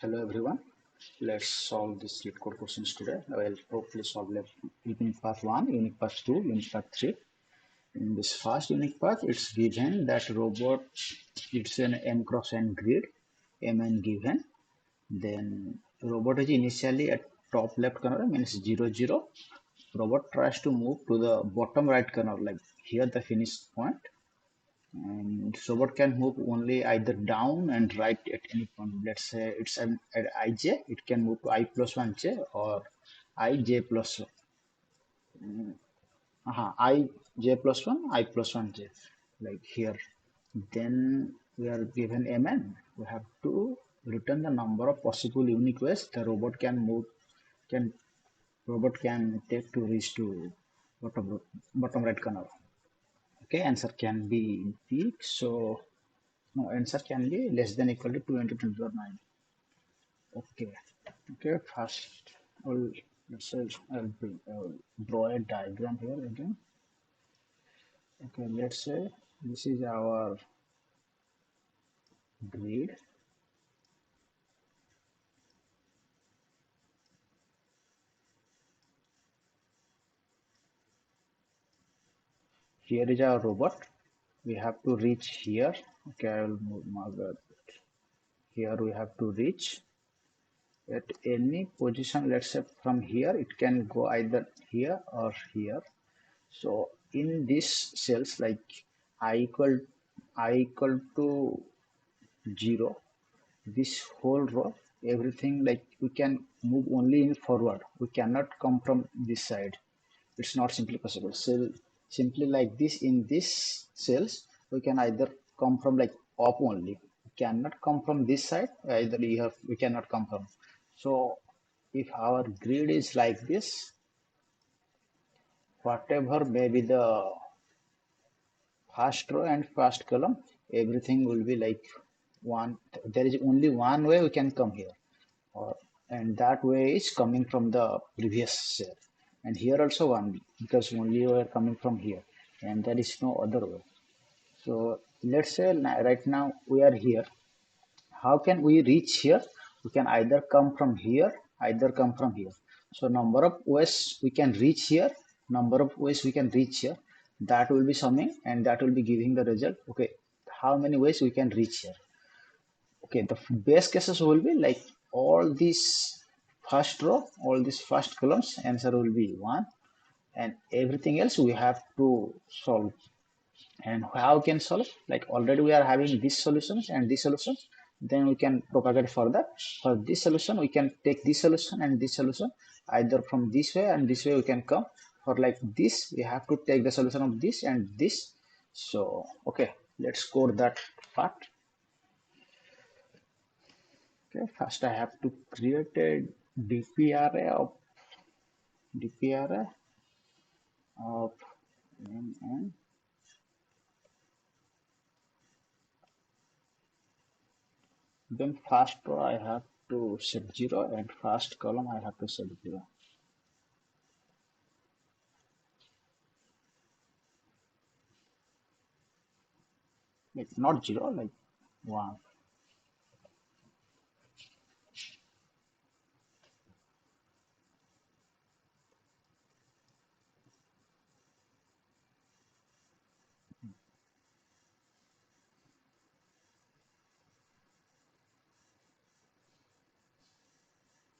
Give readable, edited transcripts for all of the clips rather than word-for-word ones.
Hello everyone. Let's solve this Leetcode questions today. I will hopefully solve unique path 1, unique path 2, unique path 3. In this first unique path, it's given that robot, it's an m cross n grid, mn given. Then robot is initially at top left corner, means 0, 0. Robot tries to move to the bottom right corner, like here the finish point. And robot can move only either down and right at any point. Let's say it's at ij, it can move to I plus 1 j or ij plus I j plus 1, I plus 1 j, like here. Then we are given mn. We have to return the number of possible unique ways the can robot can take to reach to bottom right corner. Okay, answer can be big. So no, answer can be less than equal to 2 into 10 to the 9. Okay. Okay, first, well, let's say I'll draw a diagram here again. Okay, let's say this is our grid. Here is our robot. We have to reach here. Okay, I will mark that. Here we have to reach at any position. Let's say from here it can go either here or here. So in this cells, like I equal to 0, this whole row, everything, like we can move only in forward, we cannot come from this side. It's not simply possible. So simply like this, in this cells we can either come from like up only, we cannot come from this side, either we cannot come from. So if our grid is like this, whatever may be the first row and first column, everything will be like one. There is only one way we can come here, or and that way is coming from the previous cell, and here also one, because only we are coming from here, and there is no other way. So let's say right now we are here. How can we reach here? We can either come from here, either come from here. So number of ways we can reach here, number of ways we can reach here, that will be summing, and that will be giving the result. Okay, how many ways we can reach here? Okay, the best cases will be like all these first row, all these first columns, answer will be 1, and everything else we have to solve. And how can solve? Like already we are having these solutions and these solutions, then we can propagate further. For this solution we can take this solution and this solution, either from this way and this way we can come. For like this we have to take the solution of this and this. So okay, let's code that part. Okay, first I have to create a dp array of dp array of name, and then first row I have to set 0, and first column I have to set 0. Like not 0, like 1.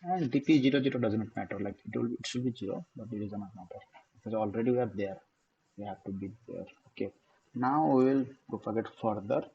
And dp 0, 0 does not matter. Like it should be 0, but it does not matter because already we are there. We have to be there. Okay. Now we will propagate further.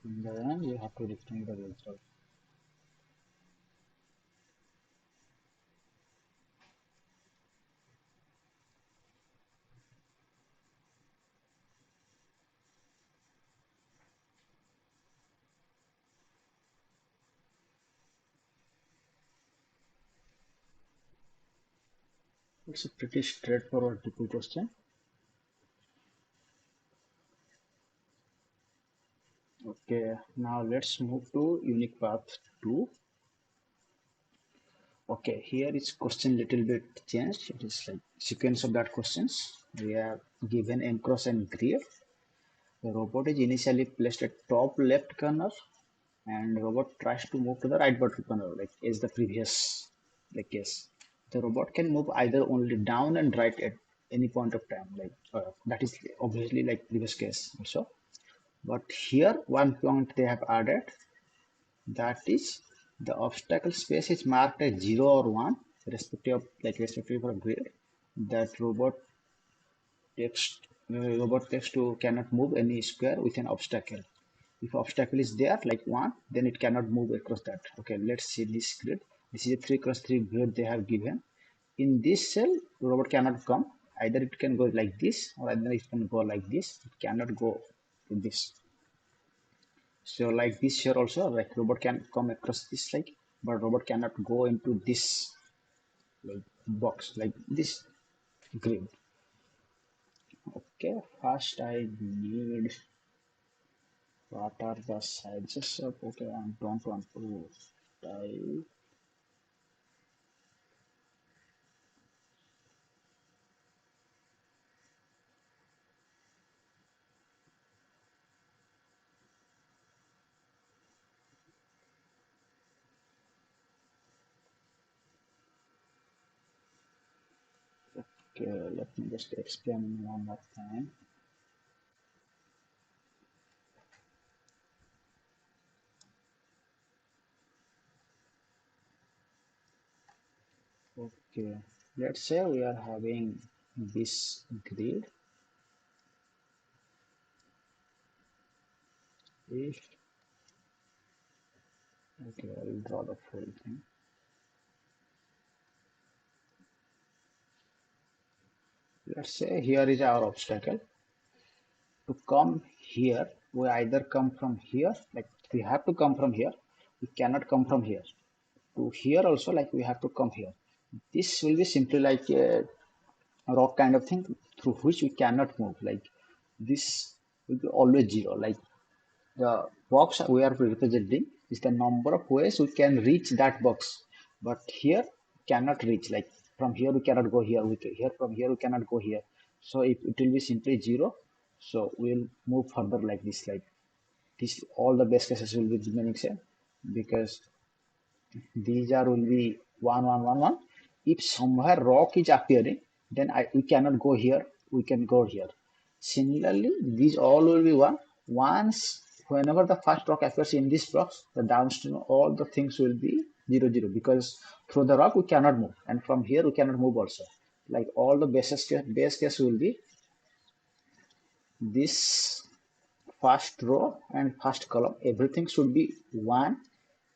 In the end, you have to return the result. It's a pretty straightforward triple question. Okay, now let's move to unique path 2. Okay, here is question little bit changed. It is like sequence of that questions. We have given n cross n grid. The robot is initially placed at top left corner and robot tries to move to the right bottom corner like is the previous like case. The robot can move either only down and right at any point of time like that is obviously like previous case also. But here one point they have added, that is the obstacle space is marked as 0 or 1 respective of grid. That robot takes to cannot move any square with an obstacle. If obstacle is there like 1, then it cannot move across that. Okay, let's see this grid. This is a 3 cross 3 grid they have given. In this cell, robot cannot come. Either it can go like this or either it can go like this. It cannot go to this. So like this here also, like robot can come across this like, but robot cannot go into this like box like this grid. Okay, first I need what are the sizes of, okay, I don't want to type. Okay, let me just explain one more time. Okay, let's say we are having this grid. If okay, I will draw the full thing. Let's say here is our obstacle. To come here, we either come from here, like we have to come from here. We cannot come from here. To here also, like we have to come here. This will be simply like a rock kind of thing through which we cannot move. Like this will be always zero. Like the box we are representing is the number of ways we can reach that box. But here cannot reach. Like from here we cannot go here. Here from here we cannot go here. So it will be simply zero. So we'll move further like this. Like this, all the base cases will be remaining same because these are will be 1 1 1 1. If somewhere rock is appearing, then we cannot go here, we can go here. Similarly, these all will be 1. Once whenever the first rock appears in this box, the downstream all the things will be 0 0 because through the rock we cannot move and from here we cannot move also. Like all the base case will be this first row and first column, everything should be 1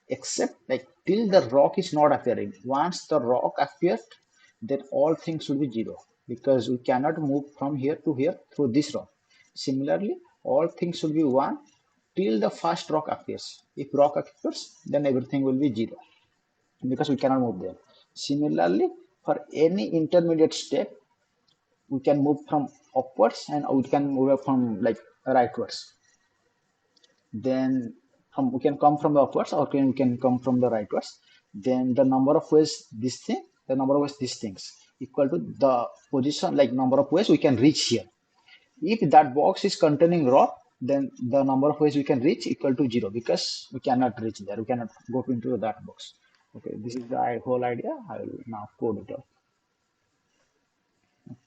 except like till the rock is not appearing. Once the rock appears, then all things will be 0 because we cannot move from here to here through this rock. Similarly, all things should be 1 till the first rock appears. If rock appears, then everything will be 0 because we cannot move there. Similarly, for any intermediate step, we can move from upwards and we can move from like rightwards. Then we can come from the upwards or we can come from the rightwards. Then the number of ways this thing, the number of ways these things equal to the position, like number of ways we can reach here. If that box is containing rock, then the number of ways we can reach equal to 0 because we cannot reach there. We cannot go into that box. Okay, this is the whole idea. I will now code it up.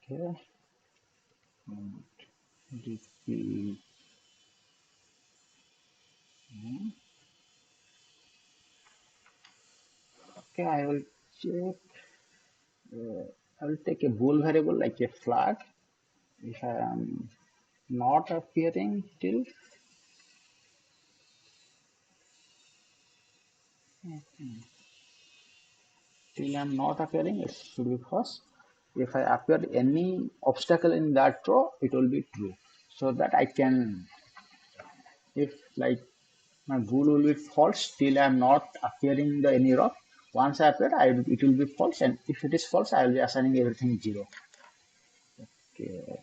Okay. DP. Okay, I will check. I will take a bool variable like a flag. If I am not appearing till I'm not appearing, it should be false. If I appear any obstacle in that row, it will be true. So that I can, if like my bool will be false till I'm not appearing the any row, Once I update, it will be false, and if it is false, I will be assigning everything 0. Okay.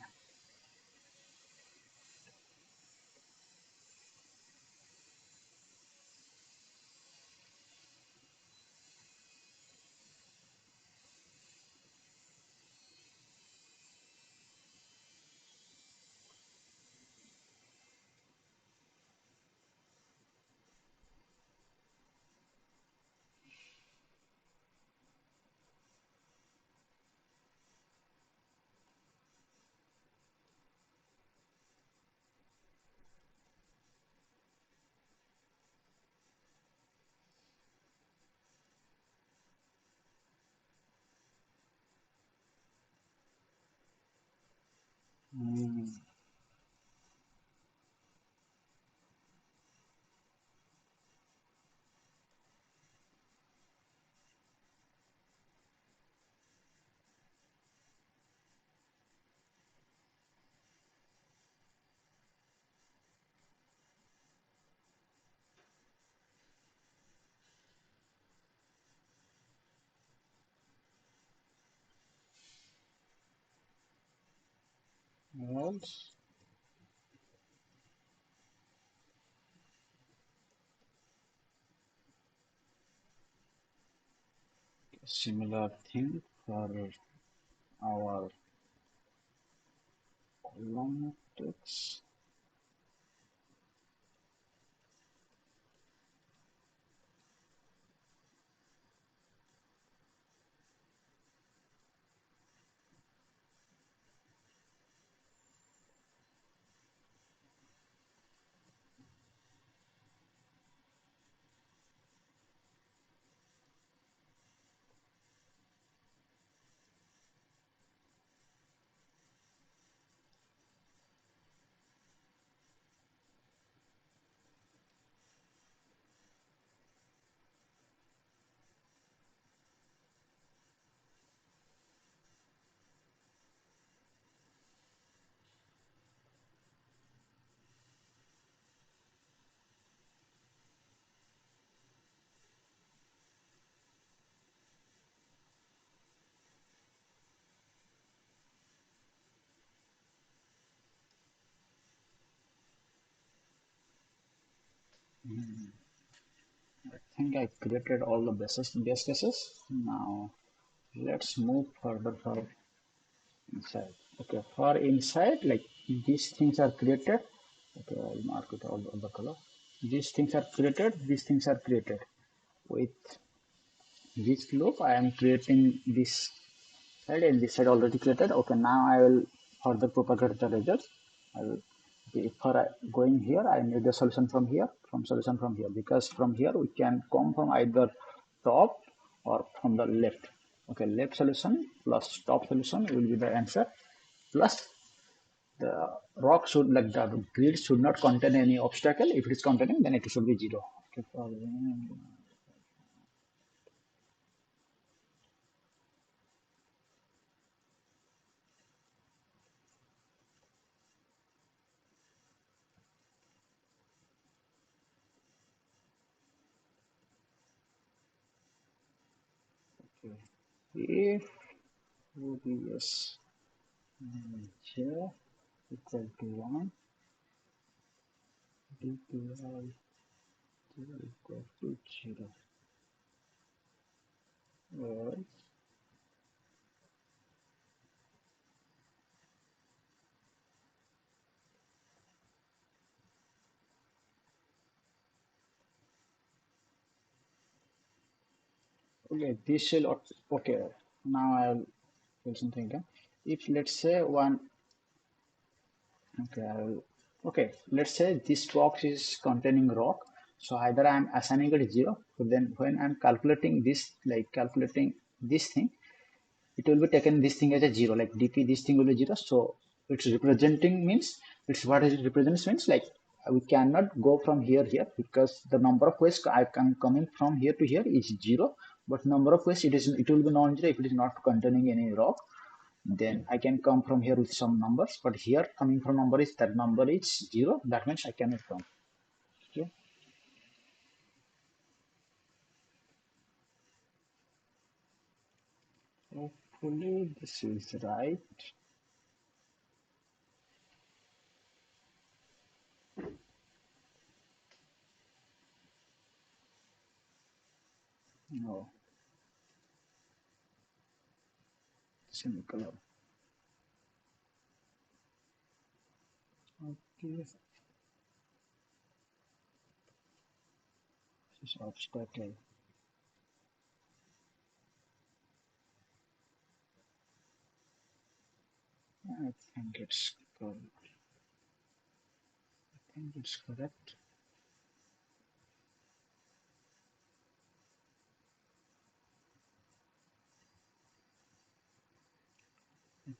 Mm, else similar thing for our column text. I think I created all the base cases. Now let's move further for inside. Okay, for inside, like these things are created. Okay, I'll mark it all the color. These things are created. These things are created. With this loop, I am creating this side and this side already created. Okay, now I will further propagate the results. I will, okay, for going here, I need the solution from here, solution from here, because from here we can come from either top or from the left. Okay, left solution plus top solution will be the answer. Plus the rock should, like the grid should not contain any obstacle. If it is containing, then it should be 0. Okay, if OBS manager equal to 1, DPI equal to 0. Else, okay, this shall, okay, now I'll do something again. If let's say one, okay, okay, let's say this box is containing rock. So either I'm assigning it 0, so then when I'm calculating this, like calculating this thing, it will be taken this thing as a 0, like dp this thing will be 0. So it's representing means, it's what it represents means, like we cannot go from here because the number of ways I can coming from here to here is 0, but number of ways it will be non-zero if it is not containing any rock. Then I can come from here with some numbers, but here coming from number is, that number is 0, that means I cannot come. Okay. Hopefully this is right. No, semicolon. Okay, this is obstacle. I think it's good. I think it's correct.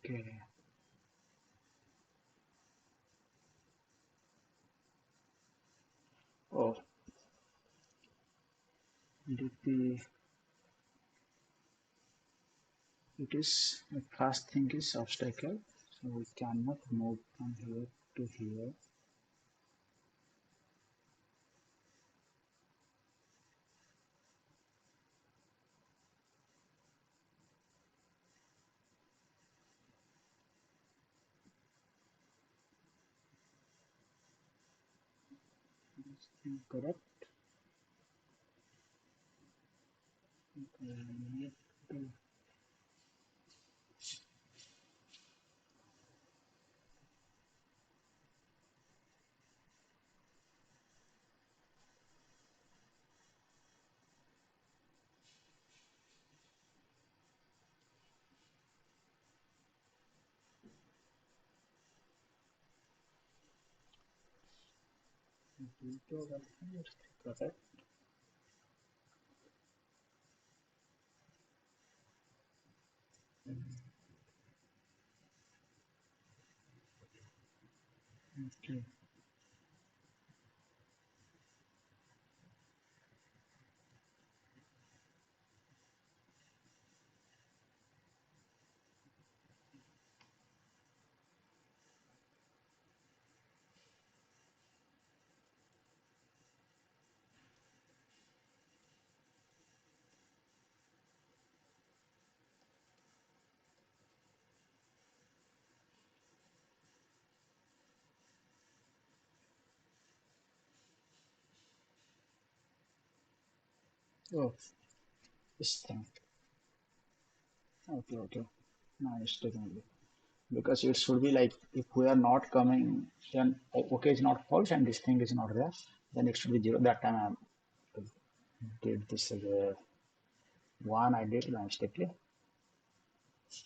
Okay. Oh, DP. It is the first thing is obstacle, so we cannot move from here to here. Correct. Correct. Okay. Oh, this thing. Okay, okay. Nice technically. Because it should be like if we are not coming, then okay is not false and this thing is not there, then it should be zero. That time I did this as a one. I did mistakenly.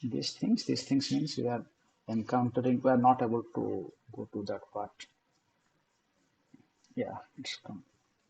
These things means we are encountering. We are not able to go to that part. Yeah, it's come.